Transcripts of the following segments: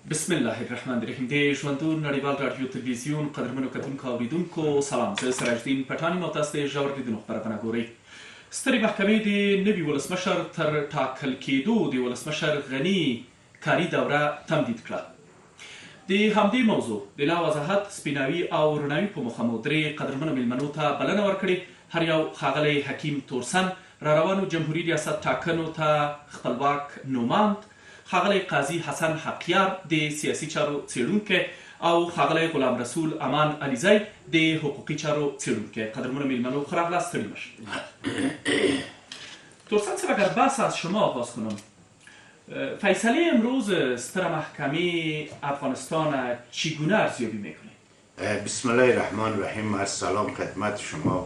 بسم الله الرحمن الرحیم د ژوندون نړیوال رادیو تلویزیون قدرمنو کتونکو اوریدونکو سلام. زه سراج الدین پټانی مو تاسو ته ژور لیدنو خبرونه ګورئ. سترې محکمې د نوي ولسمشر تر ټاکل کېدو د ولسمشر غني کاري دوره تمدید کړه. د همدې موضوع د لا وضاحت سپیناوي او رڼاوي په مخه مو درې قدرمنو میلمنو ته بلنه ورکړې. هر یو ښاغلی حکیم تورسن را روانو جمهوري ریاست ټاکنو ته خپلواک نوماند، ښاغلی قاضي حسن حقیار د سیاسي چارو څېړونکی او ښاغلی غلام رسول امان علیزی د حقوقي چارو څېړونکی. قدرمنو میلمنو خوش راغلاست. ستړي مشید. تورسن صاحب، اگر بحث از شما آغاز کنم، فیصله امروز ستر محکمه افغانستان چگونه ارزیابی میکنید؟ بسم الله الرحمن الرحیم. از سلام خدمت شما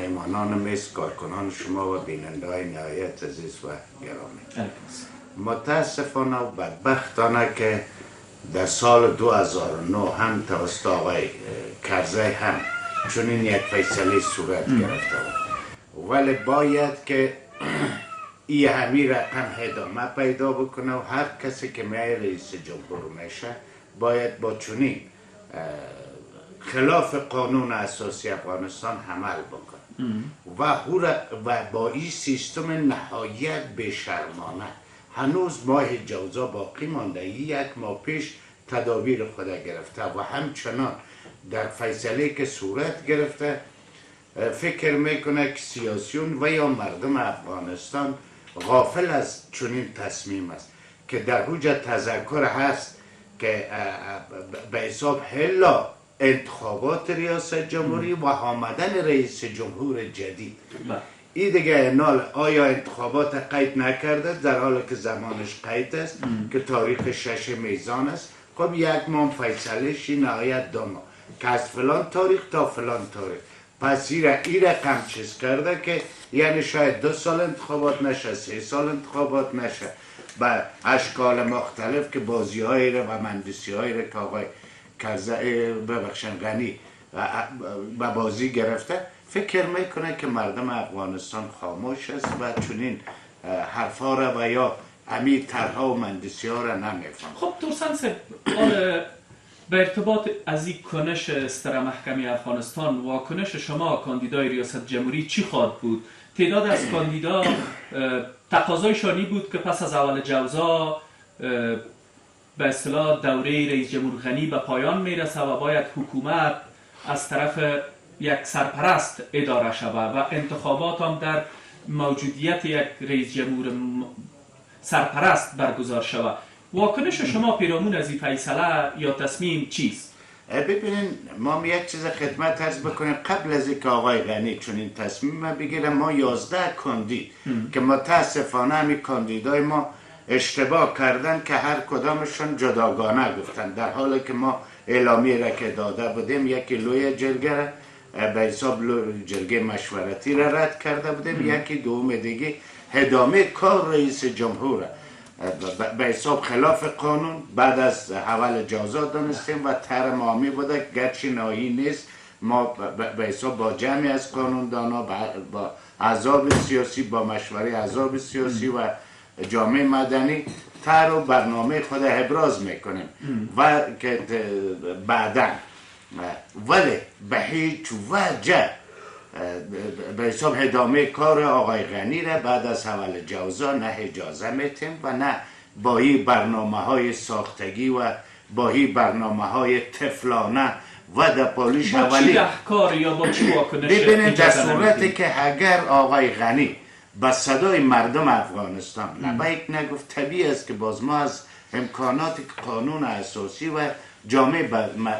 میمانان میز، کارکنان شما و بیننده های نهایت عزیز و گرامی. متاسفانه و بدبختانه که در سال 2009 هم توسط آقای کرزی هم چنین یک فیصله صورت گرفته بود، ولی باید که این همی رقم ادامه پیدا بکنه و هر کسی که میای رئیس جمهور میشه باید با چنین خلاف قانون اساسی افغانستان عمل بکنه و با این سیستم نهایت بیشرمانه هنوز ماه جوزا باقی مانده. یک ماه پیش تدابیر خود گرفته و همچنان در فیصله که صورت گرفته فکر میکنه که سیاسیون و یا مردم افغانستان غافل از چنین تصمیم است که در اوج تذکر هست که به حساب حلا انتخابات ریاست جمهوری و آمدن رئیس جمهور جدید. این دیگه نال آیا انتخابات قید نکرده در حالی که زمانش قید است که تاریخ 6 میزان است. خب یک ماه فیصلهش نهایت 2 ماه که از فلان تاریخ تا فلان تاریخ. پس این رقم چیز کرده که یعنی شاید 2 سال انتخابات نشه، 3 سال انتخابات نشه، با اشکال مختلف که بازی های و مهندسی های که آقای غنی و بازی گرفته. فکر میکنه که مردم افغانستان خاموش است و چنین حرفا را و یا امی طرحها و مهندسی ها را نمیفهم. خب تورسن صاحب، به ارتباط از این کنش ستر محکمه افغانستان و کنش شما کاندیدای ریاست جمهوری چی خواهد بود؟ تعداد از کاندیدا تقاضایشانی بود که پس از اول جوزا به اصطلاح دوره رئیس جمهور غنی به پایان میرسه و باید حکومت از طرف یک سرپرست اداره شود و انتخابات هم در موجودیت یک رئیس جمهور سرپرست برگزار شود. واکنش شما پیرامون از این فیصله یا تصمیم چیست؟ ببینین، ما یک چیز خدمت عرض بکنیم. قبل از اینکه آقای غنی چنین تصمیم بگیره، ما 11 کاندید که متاسفانه همین کاندیدای ما اشتباه کردن که هر کدامشون جداگانه گفتن، در حالی که ما اعلامیه را که داده بودیم یکی لوی جرگه به حساب جرگه مشورتی را رد کرده بودیم، یکی دوم دیگه ادامه کار رئیس جمهور به حساب خلاف قانون بعد از اول جوزا دانستیم و طرح مامی بوده، گرچه نهایی نیست. ما به حساب با جمعی از قانوندانا، با احزاب سیاسی، با مشوره احزاب سیاسی و جامعه مدنی طرح و برنامه خود ابراز میکنیم و که بعدا ولی به هیچ وجه به حساب ادامه کار آقای غنی را بعد از اول جوزا نه اجازه میتیم و نه با این برنامه های ساختگی و با این برنامه های طفلانه و در پالیش اولی با چی کار یا با چی واکنش ببینید، در صورتی که اگر آقای غنی با صدای مردم افغانستان لبیک نگفت، طبیعی است که باز ما از امکانات قانون اساسی و جامعه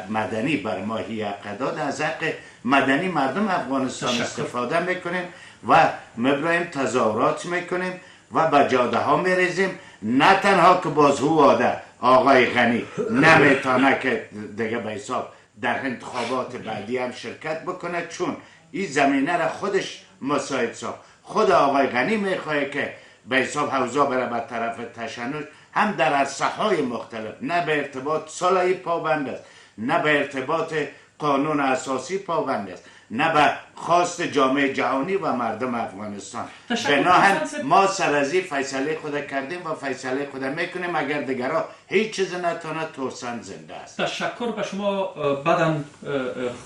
مدنی بر ما حق داد، از حق مدنی مردم افغانستان استفاده میکنیم و مبرایم تظاهرات میکنیم و به جاده ها میریزیم. نه تنها که باز هو آده آقای غنی نمیتونه که دیگه به حساب در انتخابات بعدی هم شرکت بکنه، چون این زمینه را خودش مساعد ساخت. خود آقای غنی میخواه که به حساب حوزا بره به طرف تشنج، هم در عرصه های مختلف، نه به ارتباط صلاحی پابند است، نه به ارتباط قانون اساسی پابند است. نه به خواست جامعه جهانی و مردم افغانستان. تشکر بناهن ترسان صاحب. ما سر از این فیصله خود کردیم و فیصله خود میکنیم. اگر دیگرها هیچ چیز نتونه، ترسان زنده است. تشکر به شما. بعدم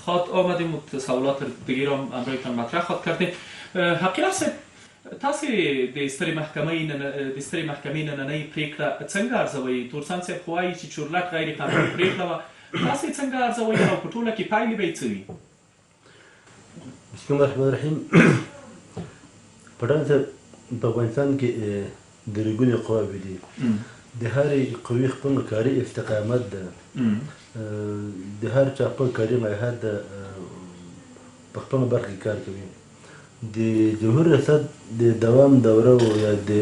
خواد آمدیم و تساؤلات دیگه را امرویتان مطرح خواد کردیم. حقیقت صاحب، تاسو د سترې محکمې نننۍ پریکړه څنګه ارزوئ؟ تورسان صاحب خو وایي چې چورلټ غیر قانوني پریکړه وه، تاسو یې څنګه ارزوئ او په ټوله کې پایلې به یې څه وي؟ بسم الله الرحمن الرحیم. پټان صاحب، په افغانستان کې درې قواوې دي. د هرې قوې خپل کاري استقامت ده، د هر چا خپل کاري ماهیت ده، په خپله برخه کې کار کوي. د جمهور ریاست د دوام دوره یا د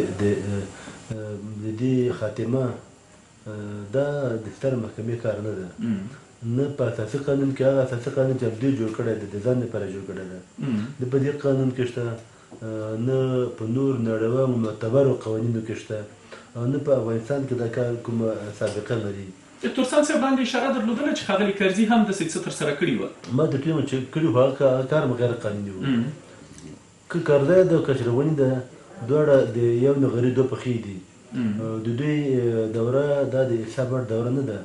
دې خاتمه دا د ستر محکمې کار نه ده. نه په اساسي قانون کې هغه اساسي قانون چې دوی جوړ کړی دی، د ځان لپاره جوړ کړی دی، نه په دې قانون کې شته، نه په نور نړیوالو معتبرو قوانینو کې شته، او نه په افغانستان کې دا کار کومه سابقه لري. تورسان صاحب باندې اشاره درلودله چې ښاغلي کرزي هم داسې څه ترسره کړي وه. ما د ټیم چې کړي وو هغه کار غیر قانوني وو. که کارځای ده که شرغوني ده، دواړه د یو نغري دوه پښې دي. د دوی دوره دا د حساب دوره نه ده.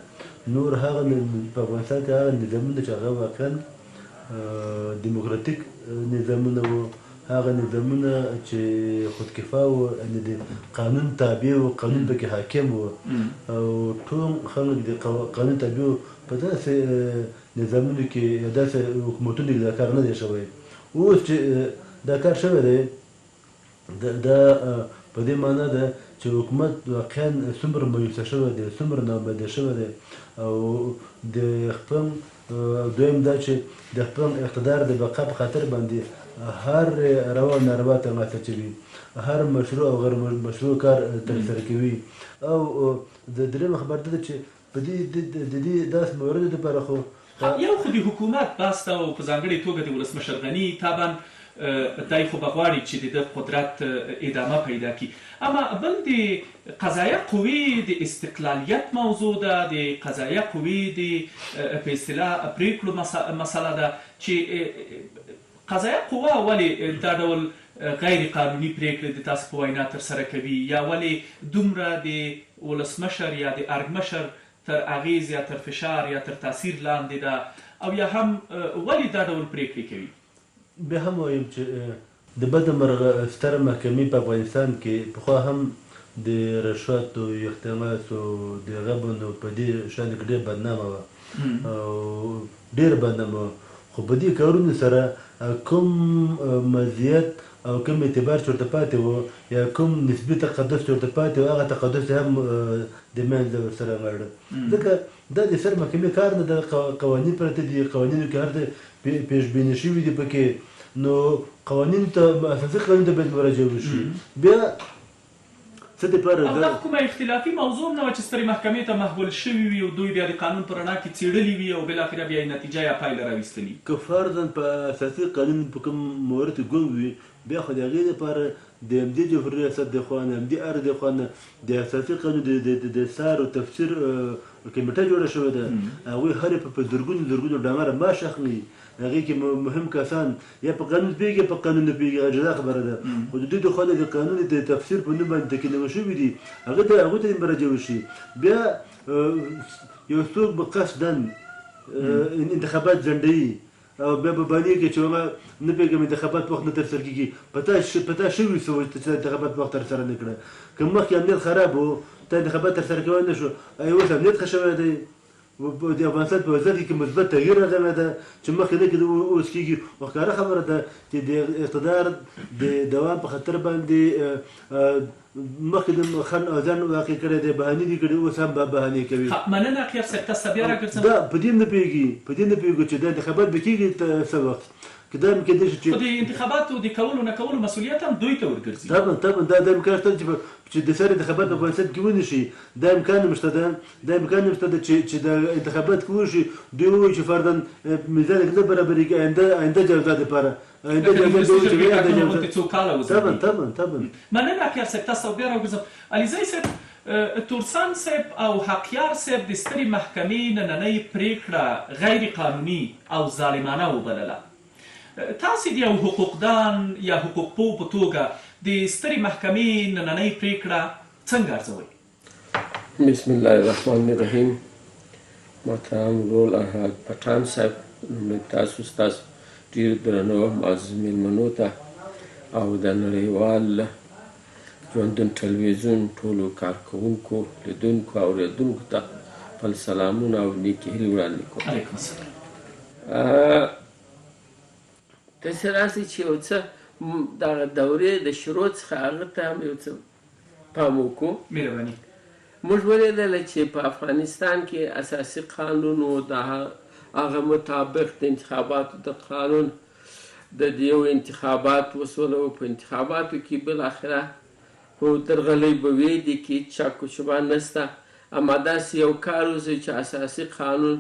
نور هغه په افغانستان کې هغه نظامونه چې هغه واقعا دیموکراتیک نظامونه وو، هغه نظامونه چې خودکفا وو، یعنې د قانون تابع وو، قانون پکې حاکم وو، او ټول خلک د قانون تابع وو. په داسې نظامونو کې یا داسې حکومتونو کې دا کار نه دی شوی. اوس چې دا کار شوی دی، دا په دې معنا ده چې حکومت واقعا څومره مایوسه شوی دی، څومره ناامیده شوی دی، او د خپل دویم دا چې د خپل اقتدار د بقا په خاطر باندې هر روا او ناروا ترلاسه کوي، هر مشروع او غیر مشروع کار ترسره کوي. او د درېیمه خبر دا ده چې په دې داسې موردو دپاره خو یو خو د حکومت بسته او په ځانګړې توګه د ولسمشر غني طبعا دی خو به غواړي چې د قدرت ادامه پیدا کړي، اما بل د قضایه قوې د استقلالیت موضوع ده، د قضایه قوې د په اصطلاح پریکړو مسله ده چې قضایه قوه ولې دا ډول غیر قانوني پریکړې د تاسو په وینا ترسره کوي، یا ولې دومره د ولسمشر یا د ارګمشر تر اغیز یا تر فشار یا تر تاثیر لاندې ده، او یا هم ولې دا ډول پریکړې کوي؟ بیا هم وایم چې د بده مرغه ستره محکمې په افغانستان کې پخوا هم د رشوت او اختلاس او د غبن او په دې شان کې ډېر بدنامه وه، او ډېر بدنامه وه. خو په دې کارونو سره کوم مزیت او کوم اعتبار چې ورته پاتې و، یا کوم نسبي تقدس چې ورته پاتې و، هغه تقدس هم د منځه ورسره لاړه. ځکه دا د سترې محکمې کار نه ده. قوانین پرته دي، قوانینو کې هر څه پیشبیني شوي دي پکې، نو قوانینو ته اساسي قانون ته باید مراجعه وشي. بیا څه دپاره او دا کومه اختلافي موضوع نه وه چې سترې محکمې ته محول شوي وي او دوی بیا د قانون په رڼا کې څېړلي وي او بالاخره بیا یې نتیجه یا پایله راویستلي؟ که فرضاً په اساسي قانون په کوم مورد کې ګونګ وي، بیا خو د هغې دپاره د همدې جمهور ریاست د خوا نه، همدې ار د خوا نه د اساسي قانون د څار او تفسیر کمیټه جوړه شوې ده. هغوی هرې په زرګونو ډالره معاش اخلي. هغې کې مهم کسان یا په قانون پوهېږي یا په قانون نه پوهېږي، هغه جدا خبره ده. خو د دوی د خوا نه د قانون د تفسیر په نوم باندې تکلیمه شوي دي، هغوی ته یې مراجعه وشي. بیا یو څوک به قصداً انتخابات ځنډوي او بیا به بانې کوي چې هغه نه پوهېږم انتخابات په وخت نه ترسره کېږي. په تا شوي څه وه چې انتخابات په وخت ترسره نه کړه. که مخکې امنیت خراب و، تا انتخابات ترسره کولی نه شو، اوس امنیت ښه شوی دی. د افغانستان په وضعیت کې مثبت تغییر راغلی ده چې مخکې نه کېده، اوس کېږي. خو ښکاره خبره ده چې د اقتدار د دوام په خاطر باندې مخکې د خن او ځان واقع کړی دی، بهانې دي کړي، اوس هم بهانې کوي. مننه اخیر صاحب، تاسو بیا راګرځم. دا په دې نه پوهېږو چې دا انتخابات به کېږي څه وخت. که دا کېدای شي خو د انتخاباتو د کولو نه کولو مسؤلیت هم دوی ته ورګرځي. طبعا دا امکان شته چې د سر انتخابات په افغانستان کې ونشي. شي دا امکان هم شته ده، چې د انتخابات کې وشي. دوی ووایي چې فرضاً میزان کې نه برابرېږي، آینده جوزا دپاره طبعا. مننه اخیر صاحب، تاسو بیا راګرځم. علیزی صاحب، تورسان صاحب او حقیار صاحب د سترې محکمې نننۍ پریکړه غیر قانوني او ظالمانه وبلله. تاسې د یو حقوقدان یا حقوقپوه په توګه د سترې محکمې نننۍ پریکړه څنګه ارزوئ؟ بسم الله الرحمن الرحیم. محترم ورور الحاج پټان صاحب، لومړی تاسو ستاسو ډېر درنو معزز مېلمنو ته او د نړیوال ژوندون ټلویزیون ټولو کارکوونکو، لیدونکو او اورېدونکو ته خپل سلامونه او نیکې هیلې وړاندې کوم. علیکم السلام. داسې راسئ چې یو څه دغه دورې د شروع څخه هغه ته هم یو څه پام وکړو. مهرباني. موږ ولیدله چې په افغانستان کې اساسي قانون و د هغه مطابق د انتخاباتو د قانون د یو انتخابات وسوله و. په انتخاباتو کې بالاخره په درغلۍ به وې دي کې شک و شبهه نشته، اما داسې یو کار وشو چې اساسي قانون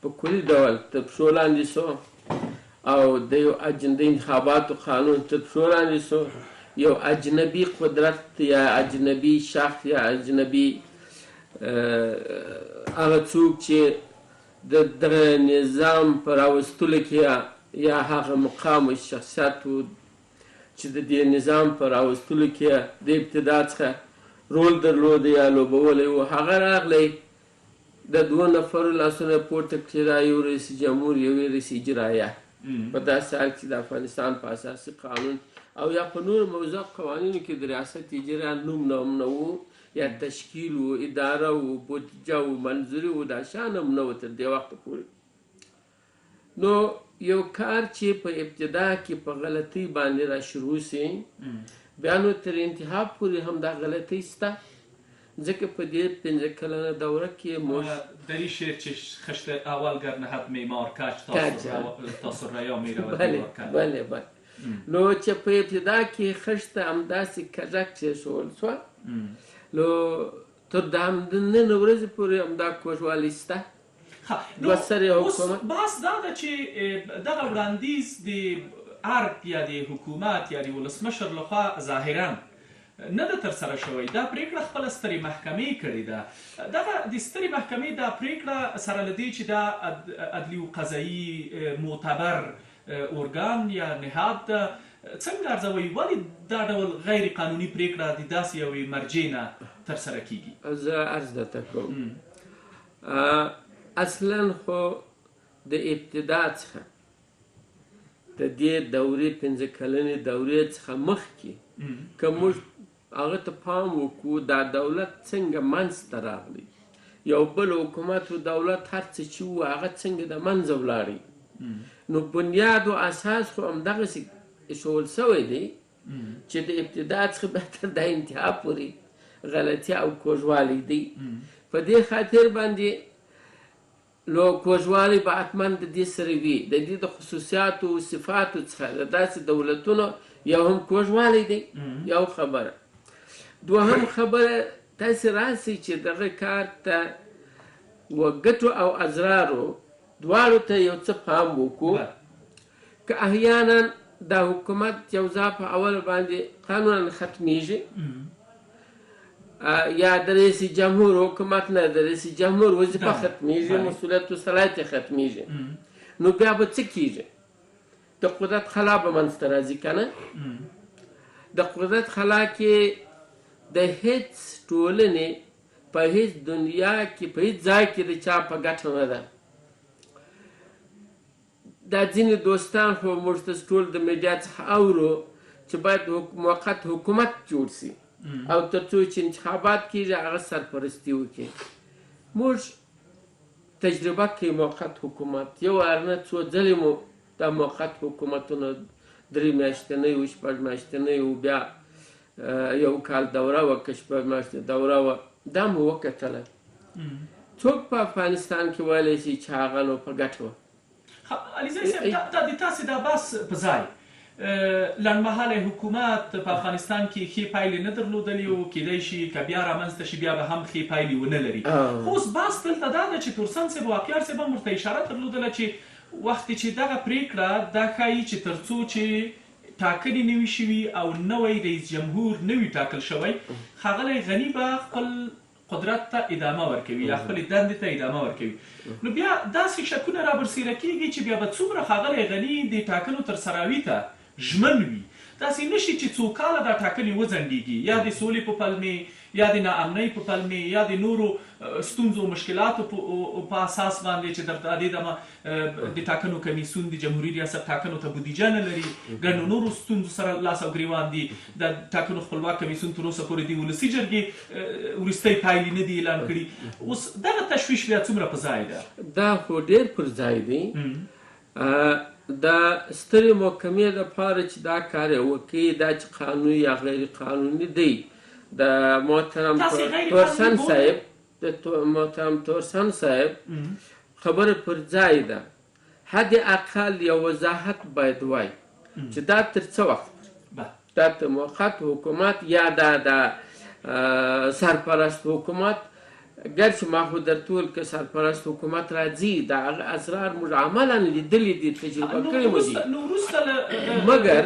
په کلي ډول تر پښو لاندې شو او د یو د انتخاباتو قانون تر پښو لاندې شو. یو اجنبي قدرت یا اجنبي شخص یا اجنبي هغه څوک چې د دغه نظام په راوستلو کې یا هغه مقام و شخصیت و چې د دې نظام په راوستلو کې د ابتدا څخه رول درلوده یا لوبولی و، هغه راغلی د دوه نفرو لاسونه پورته کړي، دا یو رئیس جمهور یو رئیس اجرایه. په داسې حال کې د افغانستان په اساسي قانون او یا په نورو موضوع قوانینو کې د ریاست اجرا نوم نه و یا تشکیل و اداره و بودجه و منظوري و دا شان هم نه و تر دې وخته پورې. نو یو کار چې په ابتدا کې په غلطۍ باندې را شروع سي، بیا نو تر انتها پورې هم دا غلطۍ شته، ځکه په دې 15 کلنه دوره کې موږ در این شعر چې خشت اول گر نهد معمار کج تا سریا می رود دیوار کج. بله بله. نو چې په ابتدا کې خشت همداسې کژک کېښول شوه، نو تر د همدننه ورځې پورې همدا کوږوالی شته. نو اوس بحث دا ده چې دغه وړاندیز د ارګ یا د حکومت یا د ولسمشر لخوا ظاهرا نه ده ترسره شوی. دا پریکړه خپله سترې محکمې کړې ده. دغه د سترې محکمې دا پریکړه سره له دې چې دا عدلي و قضایي معتبر ارګان یا نهاد ده، څنګه ارزوئ ولې دا ډول غیر قانوني پریکړه د داسې یوې مرجع نه ترسره کیږي؟ زه عرض درته کوم. اصلا خو د ابتدا څخه د دې دورې 15 کلنې دورې څخه مخکې که موږ هغه ته پام وکړو دا دولت څنګه منځته راغلی، یو بل حکومت و دولت هر څه چې و هغه څنګه د منځه ولاړی. نو بنیاد و اساس خو همدغسې ایښول سوی دی چې د ابتدا څخه به تر د انتها پورې غلطي او کوږوالی دی. په دې خاطر باندې نو کوږوالی به حتما د دې سره وي. د دې د خصوصیاتو او صفاتو څخه د داسې دولتونو یو هم کوږوالی دی، یو خبره. دوهم خبره تاسې راسئ چې دغه کار ته و ګټو او اضرارو دواړو ته یو څه پام وکړو. که احیانا دا حکومت یو ځای په اول باندې قانونا ختمیږي یا د رئیس جمهور حکومت نه د رئیس جمهور وظیفه ختمیږي، مسئولیت و صلاحیت ختمیږي، نو بیا به څه کیږي؟ د قدرت خلا به منځته راځي که نه؟ د قدرت خلا کې د هیڅ ټولنې په هیڅ دنیا کې په هیڅ ځای کې د چا په ګټه نه ده. دا ځینې دوستان خو موږ تاسو ټول د میډیا څخه اورو چې باید موقت حکومت جوړ سي او تر څو چې انتخابات کېږي هغه سرپرستي وکړي. موږ تجربه کوي موقت حکومت، یو ارنه څو ځلې مو دا موقت حکومتونه 3 میاشتنۍ و 6 میاشتنۍ و بیا یو کال دوره وه که 6 میاشتې دوره وه، دا مو وکتله. څوک په افغانستان کې ویلی شي چې هغه نو په ګټه وه؟ علیزی صاحب دا د تاسې دا بحث په ځای لنډمهاله حکومت په افغانستان کې ښې پایلې نه درلودلې او کیدای شي که بیا رامنځته شي بیا به هم ښې پایلې ونه لري. خو اوس بحث دلته دا ده چې تورسن صاحب او واقعار صاحب هم ورته اشاره درلودله چې وختې چې دغه پریکړه دا ښایي چې تر څو چې ټاکنې نه وي شوي او نوی رئیس جمهور نه وي ټاکل شوی، ښاغلی غني به خپل قدرت ته ادامه ورکوي یا خپل دندې ته ادامه ورکوي نو بیا داسې شکونه را برسېره کېږي چې بیا به څومره ښاغلی غني د ټاکنو تر سراوي ته ژمن وي داسې نشي چې څو کاله دا ټاکنې وځنډېږي یا د سولې په پلمې یا د ناامنۍ په پلمې یا د نورو ستونزو او مشکلاتو په اساس باندې چې د دې دمه د ټاکنو کمیسیون د جمهوري ریاست ټاکنو ته بودیجه نه لري ګڼو نورو ستونزو سره لاس او ګریوان دي د ټاکنو خپلواک کمیسیون تر اوسه پورې د ولسي جرګې وروستۍ پایلې نه دي اعلان کړي اوس دغه تشویش بیا څومره په ځای ده دا خو ډېر پر ځای دی د سترې محکمې لپاره چې دا کار وکړي دا چې قانوني یا غیر قانوني دی د محترم تورسن صاحب خبره پر ځای ده حد اقل یو وضاحت باید وای چې دا تر څه وخت دا تر موقت حکومت یا د سرپرست حکومت گرچه ما خود در طول که سرپرست حکومت راځي دا اسرار موږ عملا لیدلي دي تجربه کړې مو دي نو وروسته مګر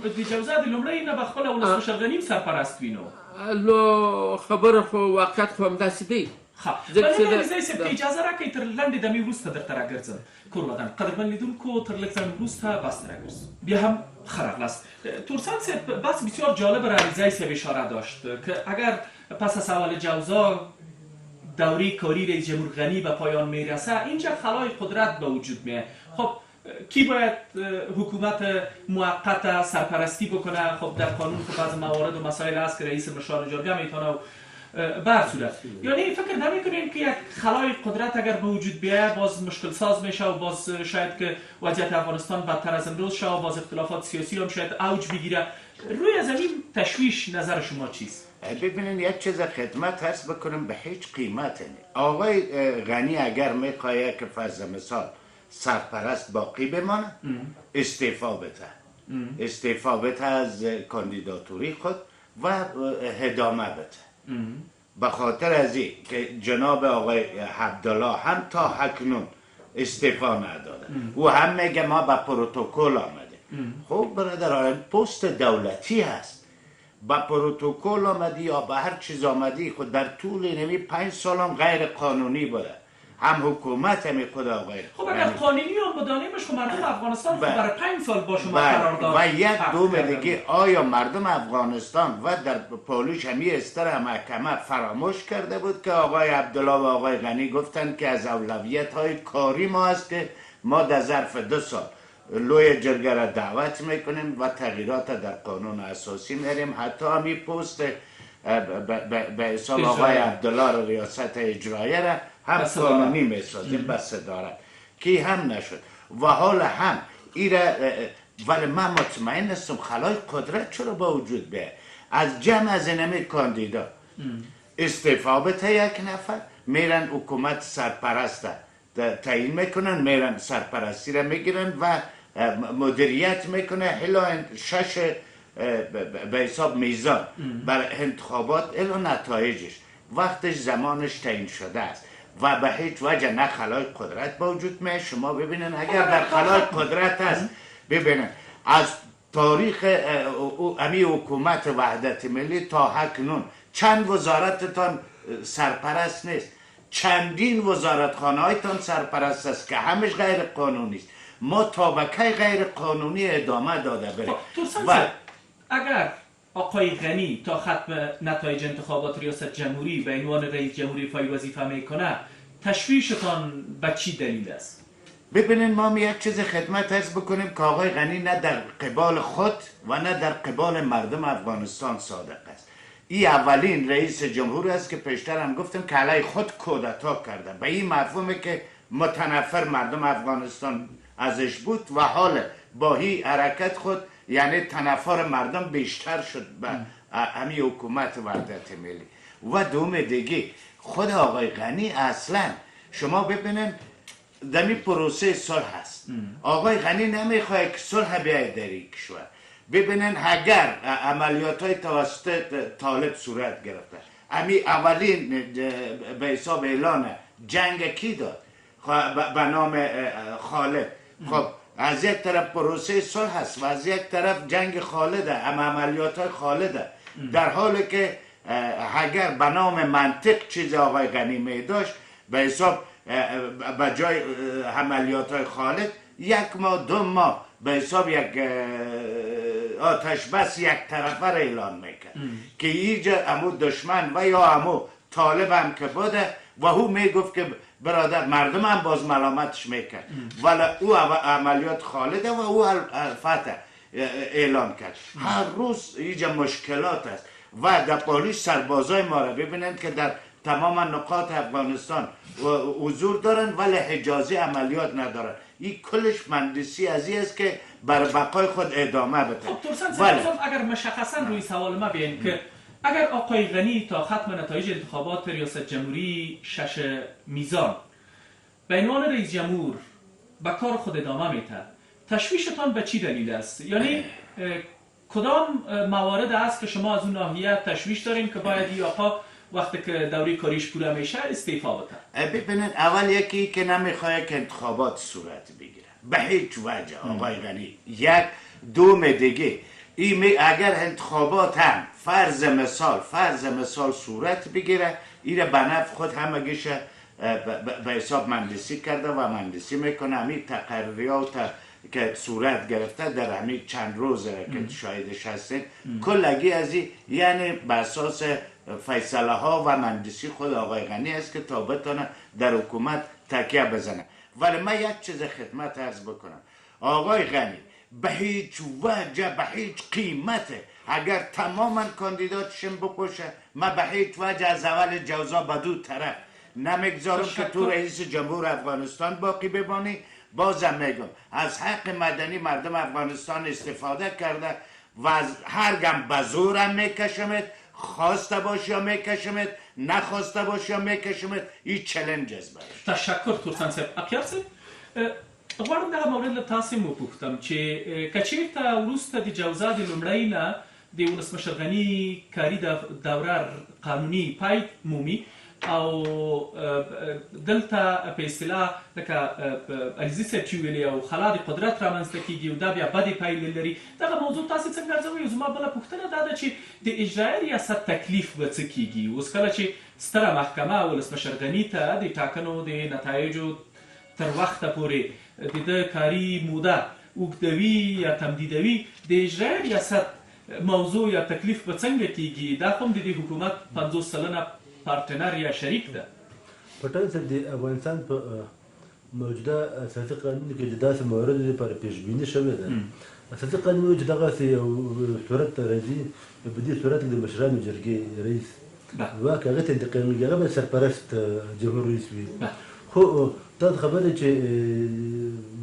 د جوزا د لومړۍ نه به خپله ولسمشر غني صاحب وینو نو خبره خو واقعیت خو همداسې دی بلنې صاحب اجازه راکړئ تر لنډې دمې وروسته درته راګرځم کور ودان قدرمن لیدونکو تر لږ ځنډ وروسته بس ته راګرځم بیا هم ښه راغلاست تورسان صاحب بس بسیار جالب را رضای صاحب اشاره داشت که اگر پس از اول جوزا دوره کاری رئیس جمهور غنی به پایان میرسه اینجا خلای قدرت به وجود میاد خب کی باید حکومت موقت سرپرستی بکنه خب در قانون خب بعض موارد و مسائل هست که رئیس مشار جرگه میتونه برصورت یعنی فکر نمیکنین که یک خلای قدرت اگر به وجود بیاید باز مشکل ساز میشه و باز شاید که وضعیت افغانستان بدتر از امروز شه و باز اختلافات سیاسی هم شاید اوج بگیره روی از این تشویش نظر شما چیست؟ ببینین یک چیز خدمت هست بکنم به هیچ قیمت نیست آقای غنی اگر میخواه که فرض مثال سرپرست باقی بمانه استعفا بده از کاندیداتوری خود و ادامه بده به خاطر از این که جناب آقای عبدالله هم تا اکنون استعفا نداده او هم میگه ما به پروتکل آمده خب برادر پست دولتی هست با پروتکل آمدی یا به هر چیز آمدی خود در طول نمی 5 سال هم غیر قانونی بوده هم حکومت همی خود آقای خب اگر قانونی هم بدانیمش خب مردم افغانستان خب برای 5 سال با شما قرارداد و یک دوم دیگه آیا مردم افغانستان و در پالیش همی استر محکمه فراموش کرده بود که آقای عبدالله و آقای غنی گفتن که از اولویت های کاری ما است که ما در ظرف 2 سال لوی جرگه را دعوت میکنیم و تغییرات در قانون اساسی میریم حتی همی پست به حساب آقای عبدالله را ریاست اجرایه را هم قانونی میسازیم به صدارت که هم نشد و حال هم ولی من مطمئن نیستم خلای قدرت چرا با وجود بیاید از جمع از اینمی کاندیدا استعفا بده یک نفر میرن حکومت سرپرست تعیین میکنن میرن سرپرستی را میگیرن و مدیریت میکنه هلا 6 به حساب میزان بر انتخابات الا نتایجش وقتش زمانش تعیین شده است و به هیچ وجه نه خلای قدرت با وجود میاد شما ببینن اگر در خلای قدرت هست ببینن از تاریخ امی حکومت وحدت ملی تا اکنون چند وزارتتان سرپرست نیست چندین وزارتخانه هایتان سرپرست است که همش غیر قانونی است ما تا به کی غیر قانونی ادامه داده بریم اگر آقای غنی تا ختم نتایج انتخابات ریاست جمهوری به عنوان رئیس جمهوری فای وظیفه میکنه تشویشتان به چی دلیل است؟ ببینین ما یک چیز خدمت هست بکنیم که آقای غنی نه در قبال خود و نه در قبال مردم افغانستان صادق است این اولین رئیس جمهور است که پیشتر هم گفتم که علیه خود کودتا کرده به این مفهومه که متنفر مردم افغانستان ازش بود و حال با این حرکت خود یعنی تنفر مردم بیشتر شد به همین حکومت وحدت ملی و دوم دیگه خود آقای غنی اصلا شما ببینین دمی پروسه صلح هست آقای غنی نمیخواد که صلح بیاید در این کشور ببینین اگر عملیات های توسط طالب صورت گرفته همین اولین به حساب اعلان جنگ کی داد به نام خالد خب از یک طرف پروسه صلح هست و از یک طرف جنگ خالده عملیات های خالده در حالی که اگر به نام منطق چیز آقای غنی می داشت به حساب به جای عملیات های خالد 1 ماه 2 ماه به حساب یک آتش بس یک طرفه را اعلان میکرد که اینجا امو دشمن و یا امو طالب هم که بوده و او میگفت که برادر مردم هم باز ملامتش میکرد ولی او عملیات خالده و او فتح اعلان کرد. هر روز اینجا مشکلات است و در پالیس سربازای ما را ببینند که در تمام نقاط افغانستان حضور دارن ولی حجازی عملیات ندارن. این کلش مهندسی ازی است که بر بقای خود ادامه بده. خب ترسان اگر مشخصا روی سوال ما بیاین که اگر آقای غنی تا ختم نتایج انتخابات ریاست جمهوری 6 میزان به عنوان رئیس جمهور به کار خود ادامه میده، تشویشتان به چی دلیل است؟ یعنی کدام موارد است که شما از اون ناحیه تشویش دارین که باید این آقا وقتی که دوره کاریش پوره میشه استعفا بده؟ ببینید اول یکی که نمیخواد که انتخابات صورت بگیره به هیچ وجه آقای غنی. یک دوم دیگه اگر انتخابات هم فرض مثال صورت بگیره ایره به نفع خود همگیش به حساب مهندسی کرده و مهندسی میکنه. همین تقرریات که صورت گرفته در همین چند روزه که شاهدش هستین کلگی از این یعنی به اساس فیصله ها و مهندسی خود آقای غنی است که تا بتونه در حکومت تکیه بزنه. ولی من یک چیز خدمت عرض بکنم، آقای غنی به هیچ وجه به هیچ قیمته اگر تماما کاندیداتشم بکشه من به هیچ وجه از اول جوزا به دو طرف نمیگذارم که تو رئیس جمهور افغانستان باقی بمانی. بازم میگم از حق مدنی مردم افغانستان استفاده کرده و از هر گم به زورم میکشمت، خواسته باشی یا میکشمت، نخواسته باشی یا میکشمت. این چلنج است براش. تشکر ترسان صاحب. اقیار صاحب غواړم دغه مورد له تاسې مو وپوښتم چې که چېرته وروسته د جوزا د لومړۍ نه د ولسمشر غني کاري دوره قانوني پای مومي او دلته په اصطلاح لکه علیزي صاحب چې ویلي او خلا د قدرت رامنځته کېږي او دا بیا بدې پایلې لري، دغه موضوع تاسې څنګه ارزوئ؟ زما بله پوښتنه دا ده چې د اجرایي ریاست تکلیف به څه کېږي اوس کله چې ستره محکمه ولسمشر غني ته د ټاکنو د نتایجو تر وخته پورې د ده کاري موده اوږدوي یا تمدیدوي، د اجرایي ریاست موضوع یا تکلیف به څنګه کېږي؟ دا خو هم د دې حکومت 50 سلنه پارتنر یا شریک ده. پټان صاحب د افغانستان په موجوده اساسي قانون کې د داسې مواردو لپاره پیشبیني شوې ده. اساسي قانون وایي چې دغسې یو صورت ته راځي، په دې صورت کې د مشرانو جرګې رئیس واک هغه ته انتقالېږي، هغه به سرپرست جمهور رئیس وي. خو دا خبره چې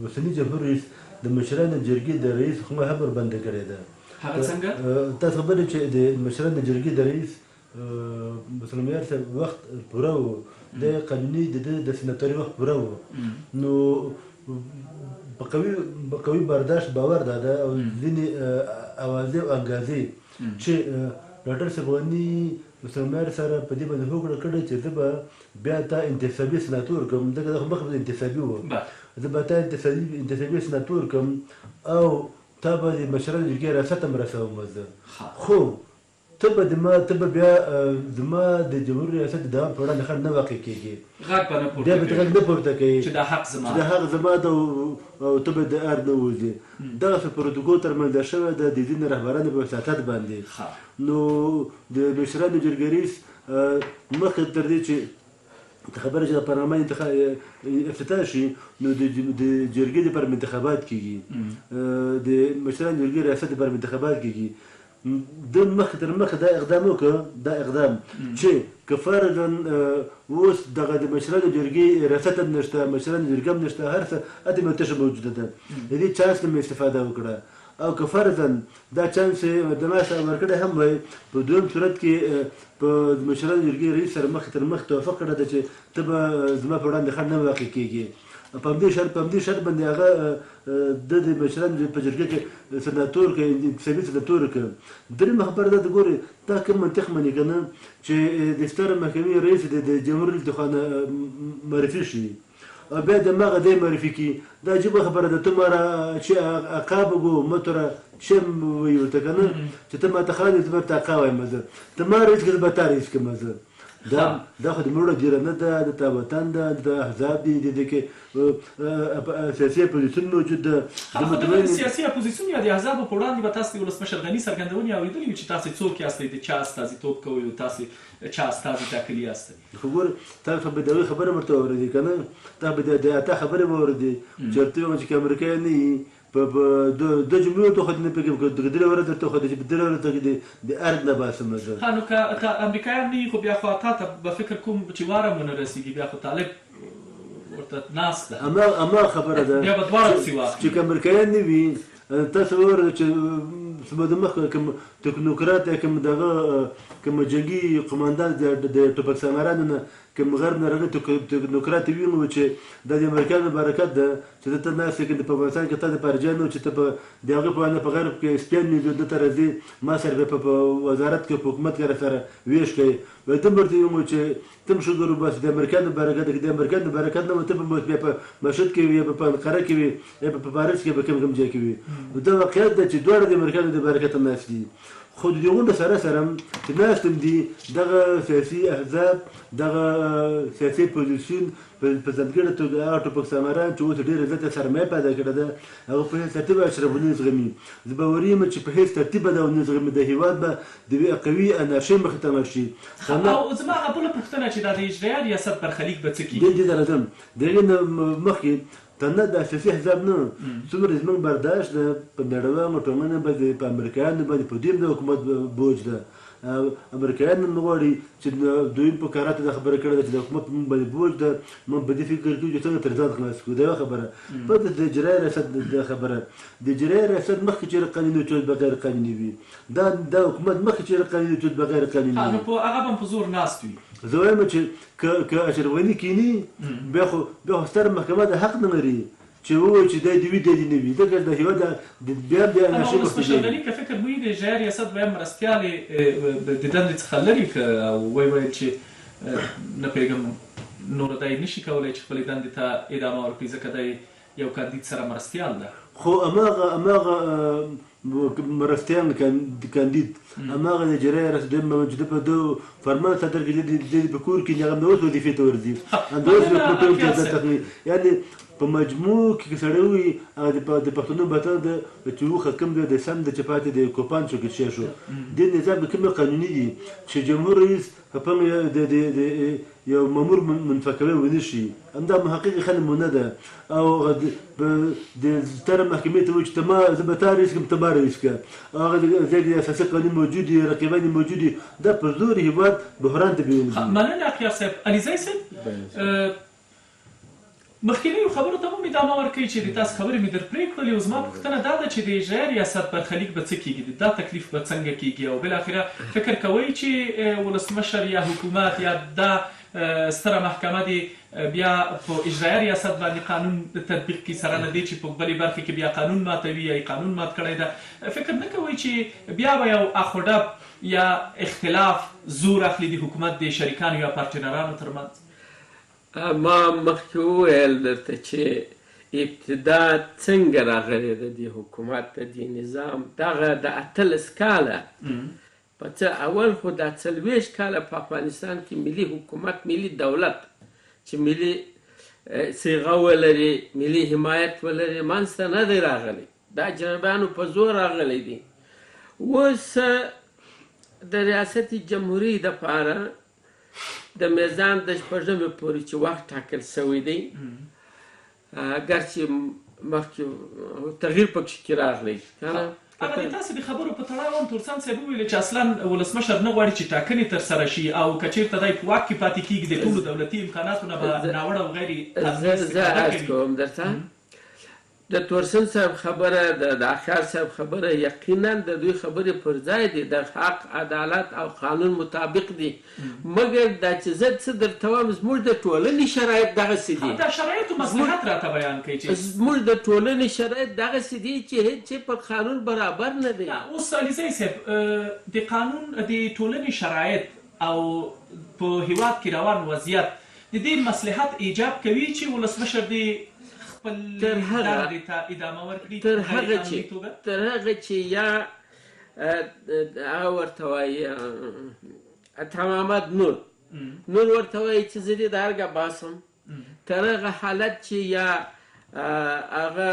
اوسني جمهور رئیس د مشرانو جرګې د رئیس خو هم وربنده کړې ده. هغه څنګه؟ دا خبره چې د مشرانو جرګې د رئیس مسلمیار صاحب وخت پوره و، د قانوني د سناتوري وخت پوره و، نو په قوي برداشت باور ده او ځینې اوازې او انګازې چې ډاکټر صاحب غني مسلمیار سره په دې باندې هوکړه کړې چې زه به بیا تا انتصابي سناتور کړم، دغه مخکې انتصابي و، زه به تا انتصابي سناتور کړم او تا به د مشرانو جرګې ریاست هم رسوم زه، خو ته به بیا زما د جمهور ریاست د دوام په وړاندې خنډ نه واقع کېږي، بیا به ته غږ نه پورته کوي چې دا حق زما ده او ته به د ار نه وځې. دغسې پروتوکول ترمنځ شوی ده د ځینې رهبرانو په وساطت باندې. نو د مشرانو جرګې رئیس مخکې تر دې چې خبره چې د پارلمان افتتاح شي نو د جرګې لپاره انتخابات کېږي، د مشرانو جرګې ریاست لپاره انتخابات کېږي. د مخکې تر مخکې دا اقدام وکړه، دا اقدام چې که فرضاً اوس دغه د مشرانو جرګې ریاست هم نشته، مشرانو جرګه هم نشته، هر څه اتمه تشه موجوده ده، د دې چانس نه مې استفاده وکړه او که فرضاً دا چانس د ما سره ورکړی هم وای، په دویم صورت کې په مشرانو جرګې رئیس سره مخکې تر مخکې توافق کړی ده چې ته به زما په وړاندې خنډ نه واقع کېږي. په همدې شرط باندې هغه د مشرانو په جرګه کې سناتور کې انتصابي سناتور کې. درېیمه خبره دا ده، ګورې دا کوم منطق مني که نه چې د سترې محکمې رئیس د جمهور رئیس لخوا معرفي شي او بیا دماغه دی معرفي کړي دا عجیبه خبره ده ته ما را چې عقاب وګو ما ته را شم وایي ورته که نه چې ته ما ته خاندې زه به ورته عقا وایم زه ته ما رئیس کړه زه به تا رئیس کړم زه دا خو د مړو جرنه ده د تابوتان ده د احزاب دي د دې کې سیاسي اپوزیسیون موجود ده د سیاسي اپوزیسیون یا د احزابو په وړاندې به تاسو د ولسمشر غني څرګندونې اورېدلې وي چې تاسو څوک یاستئ د چا استازیتوب کوئ او تاسو چا استازي ټاکلي یاستئ خو ګوره تاسو به د هغوی خبره ورته واورېدې که نه تا به د اتا خبرې به واورېدې چې ورته ووایم چې که امریکایان نه وي په دو جملو ته خو دې نه پوهېږم که درې ورځې درته خو چې په درې ورځو کې د ارګ نه باسم زه ها نو که امریکایان نه وي خو بیا خو تا ته به فکر کوم چې واره مو نه رسېږي بیا خو طالب ورته ناست ده هماغه خبره ده بیا به دواړه پسې واخلي چې که امریکایان نه وي تاسو وګورئ چې زما د مخ کوم تکنوکرات یا کوم دغه کوم جنګي قماندان د ټوپک سامرانو نه کوم غرب نه راغلي تکنوکرات وینو چې دا د امریکایانو برکت ده چې ته ناست یې په افغانستان کې ته د پارجان چې ته د هغه په وړاندې په غرب کې سپین میلیون دلته راځي ما سره به په وزارت کې په حکومت کې سره ویش کوي وایي ته ورته ویمو چې ته شو ګورو بس د امریکایانو برکت د امریکایانو برکت نه ته بیا په مشهد کې وي په انقره کې وي یا په پاریس کې به کوم ځای کې وي دا واقعیت ده چې دواړه د امریکایانو د برکت ناست دي خو د دغو سره چې ناست هم دي دغه سیاسي احزاب دغه سیاسي اپوزیسیون په ځانګړې توګه هغه ټوپک سامران چې اوس ډېره زیاته سرمایه پیدا کړې ده هغه په هېڅ ترتیب اشرف ونه زغمي زه باوري یم چې په هېڅ ترتیب به دا ونه زغمي د هېواد به د یوې قوي انارشۍ مخې ته مړ شي او زما هغه بله پوښتنه چې دا د اجرایه ریاست برخلیک به څه کېږي دې ته راځم د هغې نه مخکې تنه د اساسي حزب نه څومره زموږ برداشت ده په نړیواله ټولنه باندې په امریکایانو باندې په دې د حکومت بوج ده امریکایان نه غواړي چې دوی په کاراتو د خبره کړې ده چې د حکومت باندې بوج ده موږ په دې فکر کوو چې څنګه تر ځان خلاص کړو دا یوه خبره په د اجرایي ریاست د خبره د اجرایي ریاست مخکې چېرې قانوني وي چې بغیر قانوني وي دا حکومت مخکې چېرې قانوني وي چې بغیر قانوني وي نو هغه به په زور ناست وي زه وایم چې که اشرف غني کینی بیا خو ستره محکمه د حق نه لري چې ووایي چې دا دې وي دا دې نه وي ځکه د هېواد بیا نشي ولسمشر غني که فکر وي د اجرایه ریاست به مرستیالې د دندې څخه لرې که او ویل چې نه پوهېږم نور دی نشي کولی چې خپلې دندې ته ادامه ورکړي ځکه دی یو کاندید سره مرستیال ده خو هماغه مرستیان کاندید هماغه د اجرایه ریاست دویم چې ده په ده فرمان صدر کړي د په کور کې هغه د اوس وظیفې ته ورځي همدا اوس په ټول کې عزت اخلي یعنې په مجموع کې که سړی وي هغه د پښتنو بطن د چې وخت کم دی د سم د چې پاتې د کوپان شو کې شی شو دې نظام کې کومې قانوني دي چې جمهور رئیس په د یو مامور منفکوي ونه شي همدا محقق خلک نه ده او د ستره محکمې ته وایي چې زه به تا رئیس کړم ته ما رئیس کړه هغه ځای د اساسي قانون موجود دي رقیبان موجود دي دا په زور هېواد بحران ته بیایي مننه اخیار صاحب علیزی صاحب مخکینیو خبرو ته مو ادامه ورکوي چې د تاسو خبرې مې در پرې کړلې او زما پوښتنه دا ده چې د اجرایه ریاست برخلیک به څه کېږي دا تکلیف به څنګه کېږي او بالاخره فکر کوئ چې ولسمشر یا حکومت یا دا ستره محکمه دې بیا په اجرایه ریاست باندې قانون تطبیق کړي سره نه دی چې په بلې برخې کې بیا قانون ماتوي یا قانون مات کړی ده فکر نه کوئ چې بیا به یو اخوډب یا اختلاف زور اخلي د حکومت د شریکانو یا پارټنرانو ترمنځ ما مخکې وویل درته چې ابتدا څنګه راغلی د دې حکومت د دې نظام دغه د 18 کاله په څه اول خو دا 40 کاله په افغانستان کې ملي حکومت ملي دولت چې ملي صیغه ولري ملي حمایت ولري منځته نه دی راغلی دا جنرالانو په زور راغلی دي اوس د ریاست جمهوري دپاره د میزان د شپږمې پورې چې وخت ټاکل شوی دی ګرچې مخکې تغییر پکې کې راغلی هغه د تاسو د خبرو په تړاو هم تورسان صاحب وویل چې اصلا ولسمشر نه غواړي چې ټاکنې ترسره شي او که چېرته دی په واک کې پاتې کېږي د ټولو دولتي امکاناتو نه به ناوړه او غیر زه عرض کوم درته د تورسن صاحب خبره د اخیار صاحب خبره یقینا د دوی خبرې پر ځای دي د حق عدالت او قانون مطابق دي مګر دا چې زه څه درته وایم زموږ د ټولنې شرایط دغسې دي د شرایطو مصلحت راته بیان کوي چې زموږ د ټولنې شرایط دغسې دي چې هېڅ پر قانون برابر نه دی اوس علیزی صاحب د قانون د ټولنې شرایط او په هېواد کې روان وضعیت د دې مصلحت ایجاب کوي چې ولسمشر دې خپل دندې ته ادامه ورکړي تر هغه چې یا هغه ورته وایي عطا محمد نور ورته وایي چې زه دې د ارګه باسم، تر هغه حالت چې یا هغه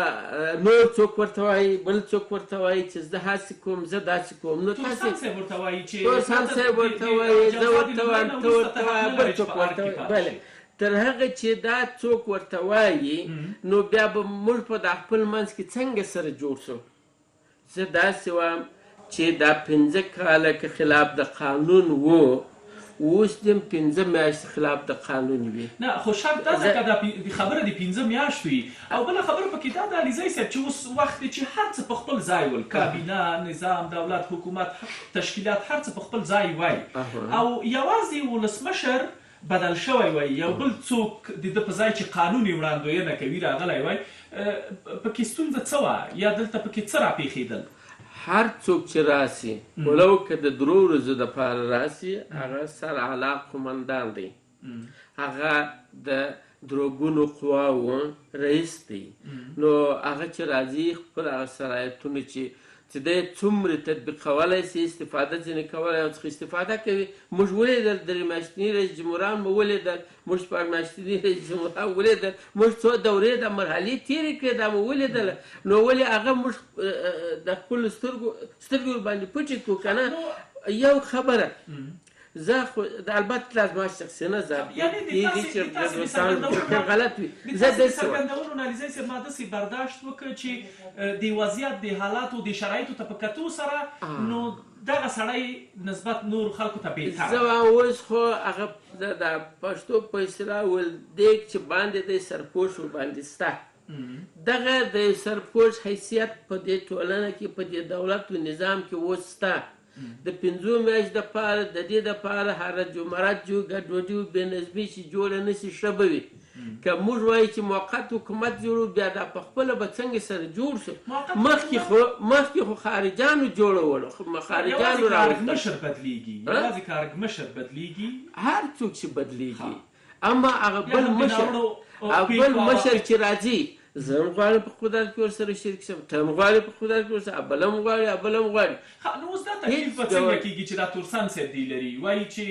نور څوک ورته وایي، بل څوک ورته وایي چې زه هسې کوم، زه داسې کوم، نو تاسې تورسان صاحب ورته وایي چې تورسان صاحب ورته وایي، زه ورته وایم، ته ورته وایه، بل څوک ورته وایي. بله، تر هغه چې دا څوک ورته وایي نو بیا به موږ په د خپل منځ کې څنګه سره جوړ شو. زه داسې وایم چې دا 5 کاله که خلاف د قانون و، اوس دې 5 میاشتې خلاف د قانون وي. نه خو شرط دا ځکه دا خبره د 15 میاشتو وي، او بله خبره پکې دا د علیزی صاحب چې اوس وخت دی چې هر څه په خپل ځای ول، کابینه، نظام، دولت، حکومت، تشکیلات، هر څه په خپل ځای وای، او یوازې ولسمشر بدل شوی وای، یو بل څوک د ده په ځای چې قانوني وړاندوینه کوي راغلی وای، پکې ستونزه څه وه یا دلته پکې څه راپېښېدل؟ هر څوک چې راسي ولو که د 3 ورځو دپاره راسي، هغه سرعلاق قومندان دی، هغه د دروګونو قواو رئیس دی، نو هغه چې راځي خپل هغه صلاحیتونه چې دی څومره تطبیقولی سي، استفاده ځینې کولی او څخه استفاده کوي. موږ ولیدل 3 میاشتني رئیس جمهوران مو ولیدل، موږ 4 میاشتني رئیس جمهوران ولیدل، موږ څو دورې د مرحلې تېرې کړې دا مو ولیدله، نو ولې هغه موږ د خپلو سترګو باندې پټې کړو که نه؟ یو خبره زه خو البته لازمه شخصي نظر کېږي چې غلط وي، زه داسې څرګندولو نه علیزی صاحب ما داسې برداشت وکړ چې د وضعیت د حالاتو د شرایطو ته په کتو سره نو دغه سړی نسبت نور خلکو ته بهتر. زه وایم اوس خو هغه د پښتو په اصطلاح ول دیګ چې باندې دی سرپوش ورباندې شته، دغه د سرپوش حیثیت په دې ټولنه کې، په دې دولت و نظام کې اوس شته. د 5 میاشتو دپاره د دې دپاره هرج و مرج و ګډوډي و بېنظمي چې جوړه نه شي ښه به وي. که موږ وایو چې موقت حکومت جوړو، بیا دا په خپله به څنګه سره جوړ شو؟ مخکې خو خارجانو جوړولو، خارجانو راوستل بدلیږي، یوازې کارګمشر بدلیږي، هر څوک چې بدلیږي، اما هغه بل مشر چې راځي، زه هم غواړم په قدرت کې ورسره شریک شم، ته هم غواړې په قدرت کې ورسره، بل هم غواړي، بل هم غواړي. نو اوس دا تکلیف به څنګه کېږي چې دا تورسان صاحب دی لري، وایي چې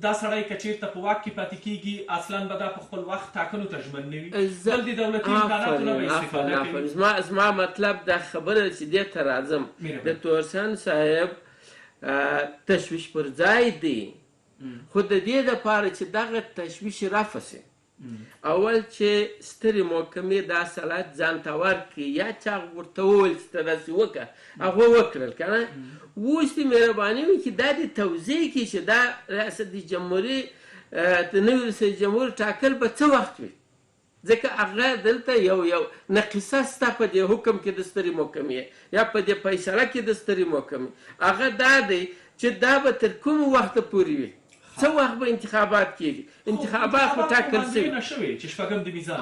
دا سړی که چېرته په واک کې پاتې کېږي اصلا به دا په خپل وخت ټاکنو ته ژمن نه وي، بل د دولتي امکاناتو نه به استفاده کوي. زما مطلب دا خبره چې دې ته راځم، د تورسان صاحب تشویش پر ځای دی، خو د دې دپاره چې دغه تشویش رفع شي، اول چې سترې محکمې دا صلاحیت ځان ته ورکړي، یا چا ورته وویل چې ته داسې وکړه، هغه وکړل که نه، اوس دې مهرباني وکړي دا دې توضیح کړي چې دا ریاست جمهوري د نوي رئیس جمهور ټاکل به څه وخت وي، ځکه هغه دلته یو نقیصه شته په دې حکم کې د سترې محکمې یا په دې فیصله کې د سترې محکمې، هغه دا دی چې دا به تر کوم وخته پورې وي، څه وخت به انتخابات کېږي، انتخابات خو ټاکل شوي چې 4 د میزان،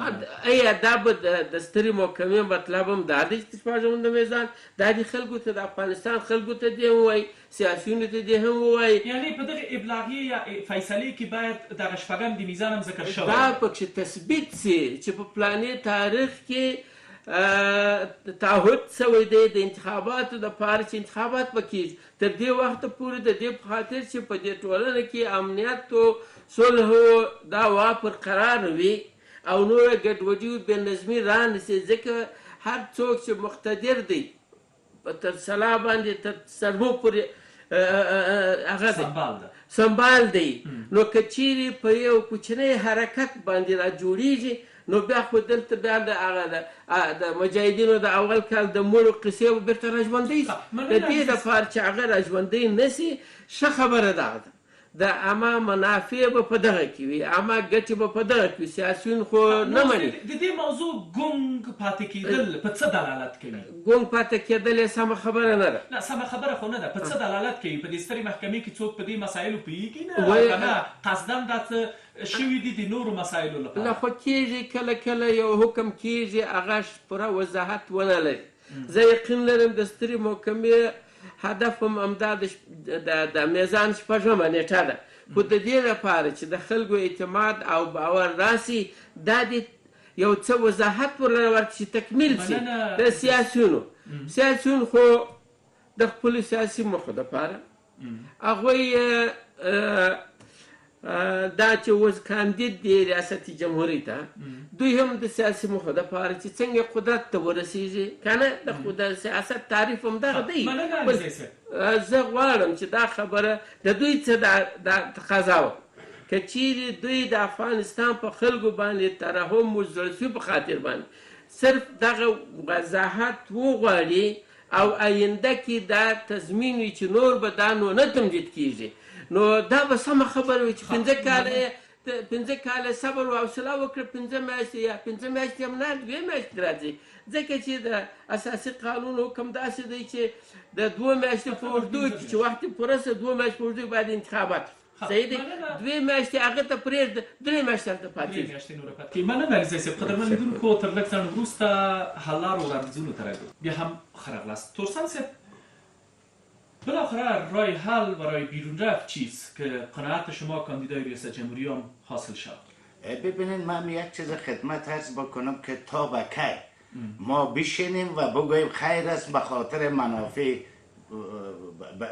ایا دا به د سترې محکمې مطلب هم دا دی چې 4 د میزان، دا دې خلکو ته د افغانستان خلکو ته دې هم ووایي، سیاسیونو ته دې هم ووایي، یعنې په دغه ابلاغیې یا فیصلې کې باید دغه 4 د میزان هم ذکر شوی، دا پکې تثبیت شي چې په فلاني تاریخ کې تعهد شوی دی د انتخاباتو دپاره چې انتخابات به کېږي، تر دې وخته پورې د دې په خاطر چې په دې ټولنه کې امنیت و صلح و دا پر قرار وي او نوره ګډوډي و بېنظمي رانسي، ځکه هر څوک چې مقتدر دی تر سلا باندې تر سرمو پورې هغه دی سنبال دی، نو که چیرې په یو کوچنی حرکت باندې را جوړیږي، نو بیا خو دلته بیا د مجاهدینو د اول کال د مړو قصې به بېرته راژوندۍ شي، د دې دپاره چې هغه راژوندۍ نه شي، ښه خبره دغه ده، د عامه منافع به په دغه کې وي، عامه ګټې به په دغه کې وي، سیاسیون خو نه مني. د دې موضوع ګونګ پاتې کېدل په څه دلالت کوي؟ ګونګ پاتې کېدل یې سمه خبره نه ده. نه سمه خبره خو نه ده، په څه دلالت کوي؟ په دې سترې محکمې کې څوک په دې مسایلو پوهېږي نه، که نه قصداً دا څه شوي دي د نورو مسایلو لپاره؟ نه خو کېږي، کله کله یو حکم کېږي هغه پوره وضاحت ونه لري. زه یقین لرم د سترې محکمې هدف هم همدا د میزان 6مه نېټه ده خو د دې لپاره چې د خلکو اعتماد او باور راسي دا د یو څه وضاحت ورله ورکړي چې تکمیل شي د سیاسیونو خو د خپلو سیاسي موخو دپاره هغوی دا چې اوس کاندید دی ریاست جمهوري ته دوی هم د سیاسي موخو دپاره چې څنګه قدرت ته ورسیږي که نه د سیاست تعریف هم دغه دی زه غواړم چې دا خبره د دوی څه دا تقاضا وه که چیرې دوی د افغانستان په خلکو باندې ترحم وزړه شوي په خاطر باندې صرف دغه وضاحت وغواړي او آینده کې دا تضمین وي چې نور به دا نو نه تمدید کېږي نو دا به سمه خبره وي چې 5 کاله صبر او حوصله وکړه 5 میاشتې یا 5 میاشتې هم نه 2 میاشتې راځي ځکه چې د اساسي قانون حکم داسې دی چې د 2 میاشتې په اوږدو کې چې وخت یې پوره سه 2 میاشتې په اوږدو کې باید انتخابات صحیح دی 2 میاشتې هغه ته پرېږده 3 میاشتې هلته پاتې مننه علیزی صاحب قدرمن لیدونکو تر لږ ځنډ وروسته حل لارو وړاندیزونو ته راځو بیا هم ښه راغلاست ترسان صاحب بالاخره راه حل برای بیرون رفت چیست که قناعت شما کاندیدای ریاست جمهوری هم حاصل شد ببینید من یک چیز خدمت عرض بکنم که تا به کی ما بشینیم و بگوییم خیر است به خاطر منافع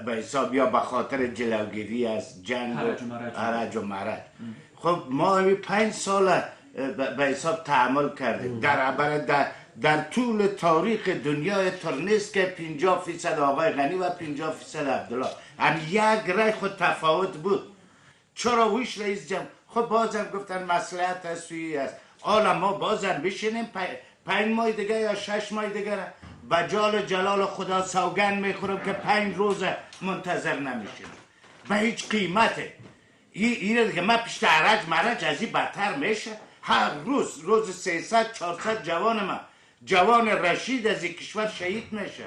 به حساب یا به خاطر جلوگیری از جنگ و هرج و مرج خب ما 5 سال به حساب تحمل کردیم در طول تاریخ دنیا طور نیست که 50% آقای غنی و 50% عبدالله هم یک رای خود تفاوت بود چرا ویش رئیس جمهور خب بازم گفتن مصلحت است حالا ما بازم بشینیم 5 ماه دیگه یا 6 ماه دیگه به جلال خدا سوگند میخورم که 5 روز منتظر نمیشیم به هیچ قیمته اینه دیگه من پیشت عرج مرج از این بدتر میشه هر روز 300-400 جوان رشید از این کشور شهید میشه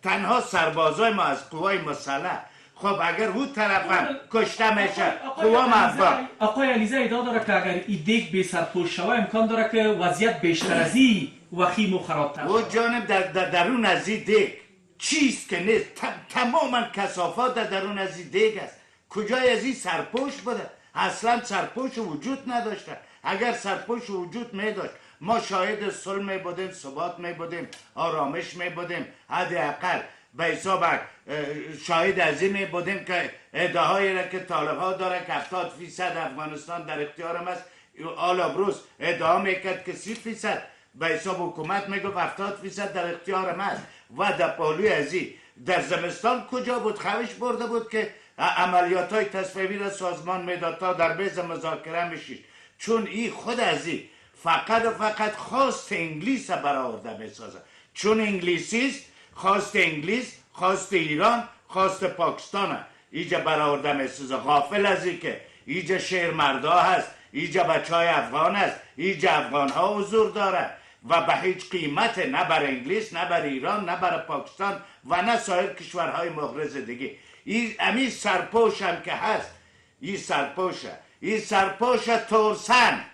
تنها سربازای ما از قوای مسلح خب اگر او طرف هم کشته میشه قوام افغان آقای علیزی ادعا داره که اگر این دیگ به سرپوش شوه امکان داره که وضعیت بیشتر از این وخیم و خرابتر او جانم در درون از این دیگ چیست که نیست تماما کثافات در درون از این دیگ است کجای از این سرپوش بوده اصلا سرپوش وجود نداشته اگر سرپوش وجود میداشت ما شاهد صلح می بودیم ثبات می بودیم آرامش می بودیم حداقل به حساب شاهد از این می بودیم که ادعاهایی را که طالب ها داره که 70% افغانستان در اختیارم است آل ابروز ادعا میکرد که 30% به حساب حکومت میگفت 70% در اختیارم است و در پهلوی از این در زمستان کجا بود خوش برده بود که عملیات های تصفیه‌ای را سازمان میداد تا در بیز مذاکره میشید چون این خود از این فقط خواست انگلیس برآورده میسازه چون انگلیسی است خواست انگلیس خواست ایران خواست پاکستان اینجا برآورده میسازه غافل از این که اینجا شهرمردا هست اینجا بچهای افغان هست اینجا افغان ها حضور داره و به هیچ قیمت نه بر انگلیس نه بر ایران نه بر پاکستان و نه سایر کشورهای مغرض دیگه این سرپوش هم که هست این سرپوش ترسن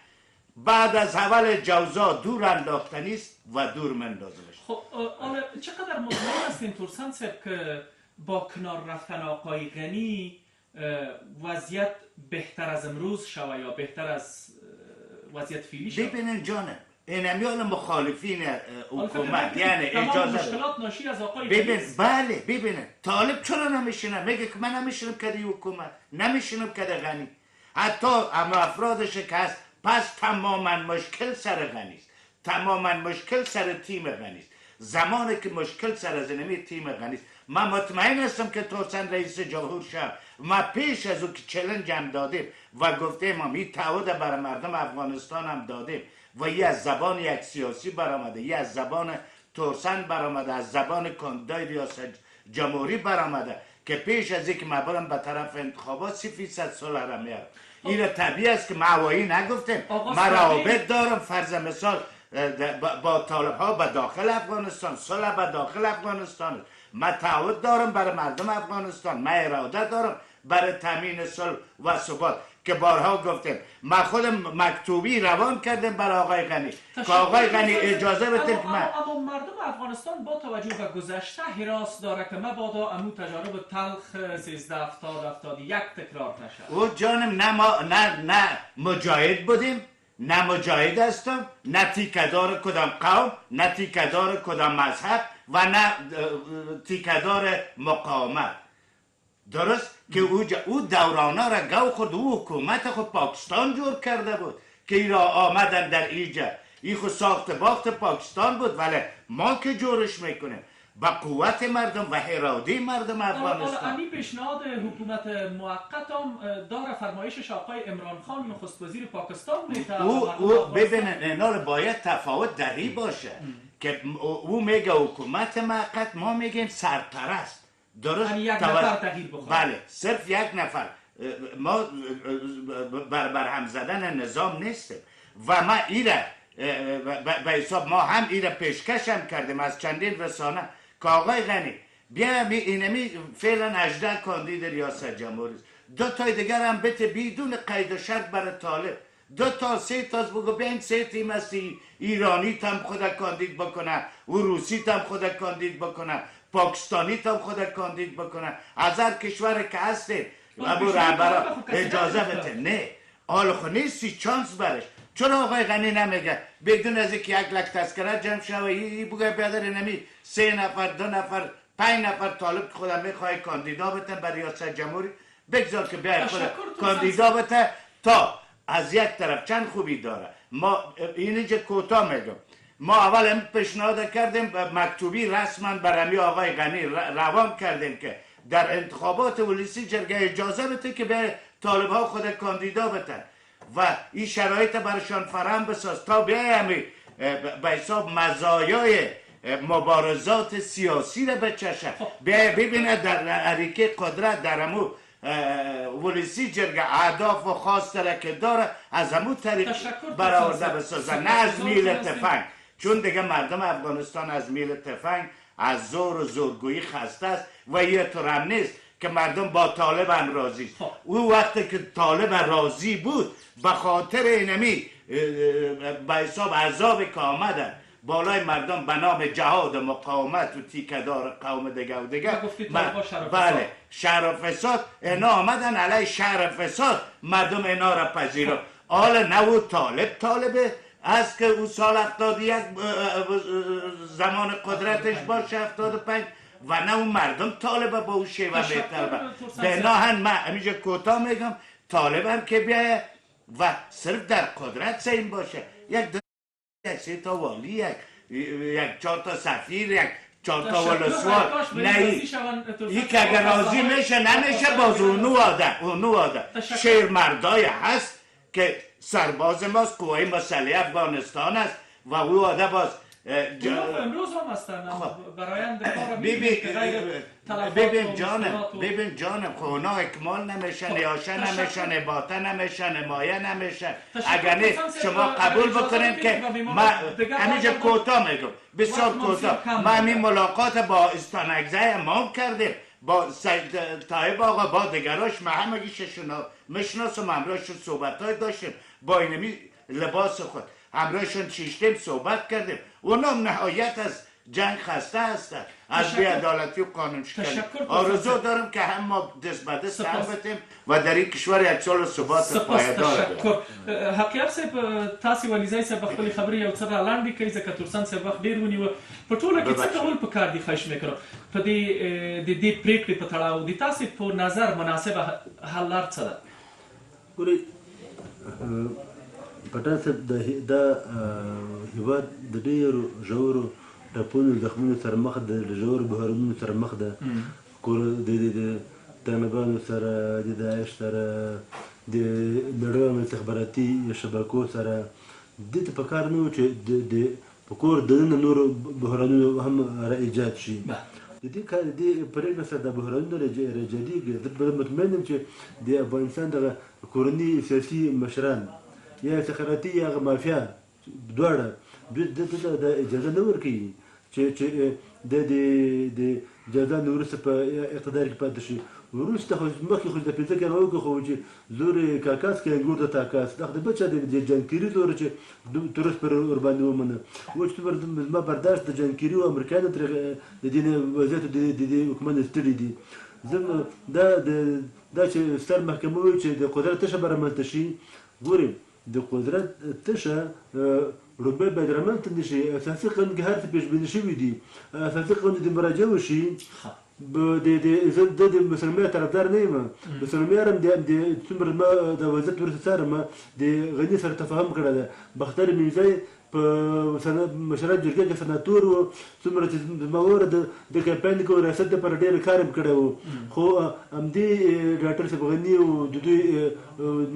بعد از اول جوزا دور انداختنی است و دور مندازمش خب حالا چقدر مطمئن هستین ترسان صاحب که با کنار رفتن آقای غنی وضعیت بهتر از امروز شوه یا بهتر از وضعیت فعلی شوه؟ ببینین جانم این همیال مخالفین حکومت یعنی اجازه مشکلات ناشی از آقای ببینین طالب چرا نمیشینه میگه که من نمیشینم که دی حکومت نمیشینم که دی غنی حتی اما افرادش که هست پس تماما مشکل سر غنی است تماما مشکل سر تیم غنی است زمانی که مشکل سر از اینمی تیم غنی است من مطمئن هستم که ترسن رئیس جمهور شد ما پیش از او که چلنج هم دادیم و گفتیم ما این تعهد بر مردم افغانستان هم دادیم و یه از زبان یک سیاسی برآمده یه از زبان ترسن برآمده از زبان کاندیدای ریاست جمهوری برآمده که پیش از اینکه ما برم به طرف انتخابات 30% صلح را میارم این طبیعی است که معوایی نگفتیم ما روابط دارم فرض مثال با طالب ها به داخل افغانستان صلح به داخل افغانستان ما تعهد دارم برای مردم افغانستان ما اراده دارم برای تامین صلح و ثبات که بارها گفتیم. ما خودم مکتوبی روان کردم برای آقای غنی که آقای غنی اجازه بده که اما مردم افغانستان با توجه به گذشته حراس داره که مبادا امو تجارب تلخ 1371 تکرار نشه. او جانم نه مجاهد بودیم، نه مجاهد هستم، نه تیکدار کدام قوم، نه تیکدار کدام مذهب و نه تیکدار مقاومت. درست که او دورانا را گو خود او حکومت خود پاکستان جور کرده بود که ای را آمدن در اینجا. این خود ساخت باخت پاکستان بود، ولی ما که جورش میکنیم با قوت مردم و اراده مردم افغانستان. امی پیشنهاد حکومت موقت هم داره فرمایشش آقای عمران خان نخست وزیر پاکستان میته. او ببینن اینا رو باید تفاوت دری باشه که او میگه حکومت موقت، ما میگیم سرپرست. درست؟ یعنی یک نفر تغییر بخواد. بله، صرف یک نفر. ما بر هم زدن نظام نیستیم و ما ایره به حساب ما هم ایره پیشکش هم کردیم از چندین رسانه که آقای غنی بیا اینمی فعلا 18 کاندید ریاست جمهوری است، 2 تای دیگر هم بته بدون قید و شرط برای طالب، 2 تا 3 تا بگو بیاین 3 تیم است، ایرانی تام خود کاندید بکنه، و روسی تام خود کاندید بکنه، پاکستانی تام خود کاندید بکنه، از هر کشور که هستید ابو رهبرا اجازه بده. نه حال خو نیستی چانس برش. چرا آقای غنی نمیگه بدون از اینکه 1 لک تذکره جمع شوه ای بگه بیادر نمی 3 نفر 2 نفر 5 نفر طالب که خودم میخواه کاندیدا بتن برای ریاست جمهوری بگذار که بیاید خود کاندیدا بتن تا از یک طرف چند خوبی داره. ما اینجا کوتاه میگم، ما اول هم پیشنهاد کردیم مکتوبی رسما برای آقای غنی روان کردیم که در انتخابات ولسی جرگه اجازه بده که به طالب ها خود کاندیدا بتن و این شرایط برشان فراهم بساز تا بیایم به حساب مزایای مبارزات سیاسی را بچشه. ببینه در حرکه قدرت در امو ولسی جرگه اهداف و خواست را که داره از همون طریق برآورده بسازه، نه از میل تفنگ. چون دیگه مردم افغانستان از میل تفنگ از زور و زورگویی خسته است و یه طور نیست که مردم با طالب هم راضی است. او وقتی که طالب راضی بود به خاطر اینمی به حساب عذاب که آمدن بالای مردم به نام جهاد مقاومت و تیکدار قوم دیگه و دیگه، بله شهر و فساد، اینا آمدن علیه شهر فساد، مردم اینا را پذیرا. حالا نه او طالبه از که او سال 71 زمان قدرتش باشه 75 و نه اون مردم طالبه با او شیوه میطلبه. بناهن من همیشه کوتاه میگم طالب هم که بیایه و صرف در قدرت سیم باشه، یک 3 تا والی، یک 4 تا سفیر، یک 4 تا ولسوار، نه این که اگر راضی میشه نمیشه باز اونو آده شیر مردای هست که سرباز ماست، قوای مسلح افغانستان است و او آده باز امروز هم هستن برایند کار ببین جانم خب اونا اکمال نمیشن، نیاشه نمیشن، نباته نمیشن، نمایه نمیشن. اگر نه شما قبول بکنید که ما همیشه کوتاه میگم، بسیار کوتاه، ما همین ملاقات با استانگزه امام کردیم با سید طایب آقا با دیگراش، ما همگیششون میشناسم، همراهشون صحبت های داشتیم با اینمی لباس خود، همراهشون چیشتیم صحبت کردیم. اونا نهایت از جنگ خسته هستن، از بی‌عدالتی و قانون شکنی. آرزو دارم که هم ما دست به دست هم بتیم و در این کشور یک سال ثبات پایدار تشکر. حقیقت صاحب تاسو ولیزای صاحب خپل خبرې یو څه را لاندې کوي ځکه تورسان صاحب وخت ډیر ونیو. په ټوله کې څه کول پکار دي خواهش میکنم په دې پریکړې په تړاو د تاسو په نظر مناسبه حل لار څه ده؟ ګورئ پټان صاحب دا هېواد د ډېرو ژورو ټپونو زخمونو سره مخ ده، د ژورو بحرانونو سره مخ ده، د طالبانو سره، د داعش سره، د نړیوالو استخباراتي شبکو سره. دې ته پکار نه و چې په کور دننه نورو بحرانونو هم را ایجاد شي. د دې کار د دې پرېکړې سره د بحرانونو راجدیږي. زه مطمئن یم چې د افغانستان دغه کورني سیاسي مشران یا استخباراتي یا مافیا دواړه دې ته د اجازه نه ورکوي چې د اجازه نه وروسته په اقتدار کې پاتې شي. وروسته خو مخکې خو د 15 کاله وکړو خو چې زور کاکاس کې انګور د تاکاس دغه د بچا د جنکيري زور چې تورس پر ور باندې ومنه و چې پر ما برداشت د جنکيري او امریکایانو تر د دین وضعیت د حکومت ستړي دي زم دا چې ستر محکمه وي چې د قدرت تشه برمنته شي ګوري د قدرت تشه ربما باید رامنځته نشي اساسي قانون کې هر څه پیشبیني شوي دي اساسي قانون د مراجعه وشي د مسلمان طرفدار نه یم مسلمان هم د څومره ما د وضعیت ورته څارم د غني سره تفاهم کړی ده بختر میرزایی په مشرات جرګه کې سناتور و څومره چې زما وره د کمپاین کې ریاست لپاره ډېر کار یې کړی و خو همدې ډاکټر صاحب غني او د دوی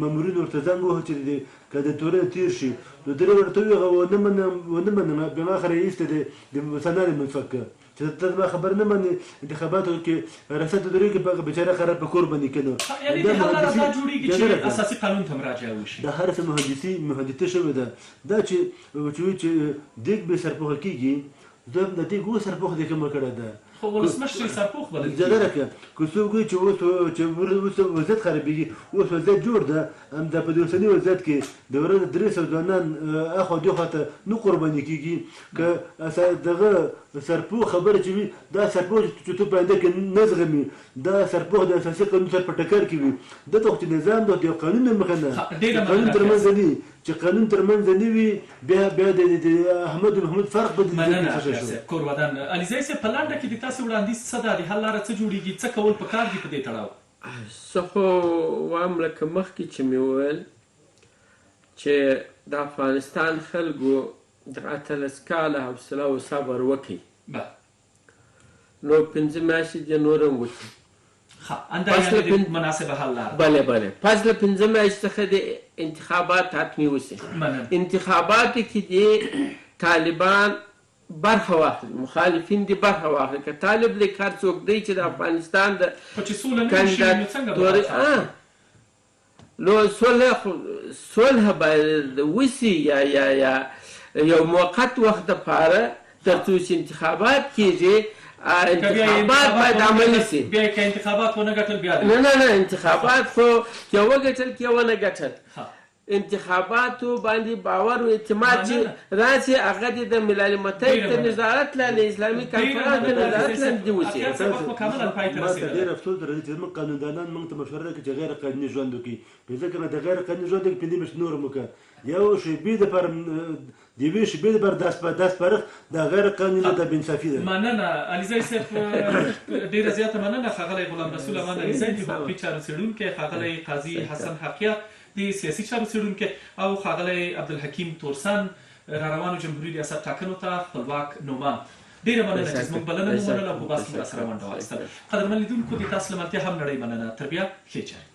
مامورین ورته زنګ ووهه چې که د تورې تېر شي نو درې ورته وویل ونه منم بما آخر یې ایسته د سند منفکه چې ته زما خبر نه منې انتخاباتو کې ریاست درېږي په بیچاره خراب په کور باندې کېنو یعنې د حل لاره دا جوړېږي چې اساسي قانون ته مراجعه وشي دا هر څه مهندسي شوې ده دا چې دیګ به سرپوښه کېږي زه د دیګ اوس سرپوښه دې کومه کړې ده خو ولسمشر یې سرپوښ بلل کېږي جداره که څوک وایي چې اوس وضعیت خرابېږي اوس وضعیت جوړ ده همدا په دې اوسني وضعیت کې د ورځې 300 ځوانان اخوا دېخوا ته نه قرباني کېږي که دغه سرپوښ خبره چې وي دا سرپوښ چې تو په آینده کې نه زغمي دا سرپوښ د اساسي قانون سره په ټکر کې وي دلته خو چې نظام ده د قانون نه مخه نه قانون ترمنځ دي چې قانون ترمنځ نه وي بیا د احمد محمود فرق به مننه کورودان علیزی صاحب په لنډه کې د تاسو وړاندیز څه ده د حل لاره څه جوړېږي څه کول پکار دي په دې تړاو زه خو وایم لکه مخکې چې مې وویل چې د افغانستان خلکو د 18 کاله حوصله او صبر وکړي نو 15 میاشتې دې نور هم وکړي اندازه د مناسبه حل لاره بله پس له 15 میاشتې څخه د انتخابات حتمي وشي انتخاباتو کې دې طالبان برخه واخلي مخالفین دې برخه واخلي که طالب لیک هر څوک دی چې د افغانستان د خو چې سوله نه وشي نو څنګه نو صلح باید وشي یا یو موقت وخت دپاره تر څو چې انتخابات کېږي انتخابات باید عملي شي بیا که انتخابات ونه ګټل بیا نه انتخابات خو که وګټل که ونه ګټل انتخاباتو باندې باور او اعتماد چې راشي هغه د ملل متحد د نظارت لاندې اسلامي کنفرانس د نظارت لاندې وشي ما ته ډېر افسوس درته چې زموږ قانوندانان موږ ته مشوره راکړي چې غیر قانوني ژوند وکړي ځکه د غیر قانوني ژوند کې 15 میاشتې نور هم وکړه یو شیبې دپاره د یوې شیبې دپاره داس پرخ د غیر قانوني د بېانصافي ده مننه علیزی صاحب ډېره زیاته مننه ښاغلی غلام رسول امان علیزی د حقوقي چارو څېړونکی ښاغلی قاضي حسن حقیه د سیاسي چارو څېړونکی او ښاغلی عبدالحکیم تورسن را روانو جمهوري ریاست ټاکنو ته خپلواک نومان ډېره مننه چې زموږ بلنه مو منله او په بحث کې راسره ونډه واخیسته قدرمن لیدونکو د تاسو له ملتیا هم نړۍ مننه تر بیا ښې چارې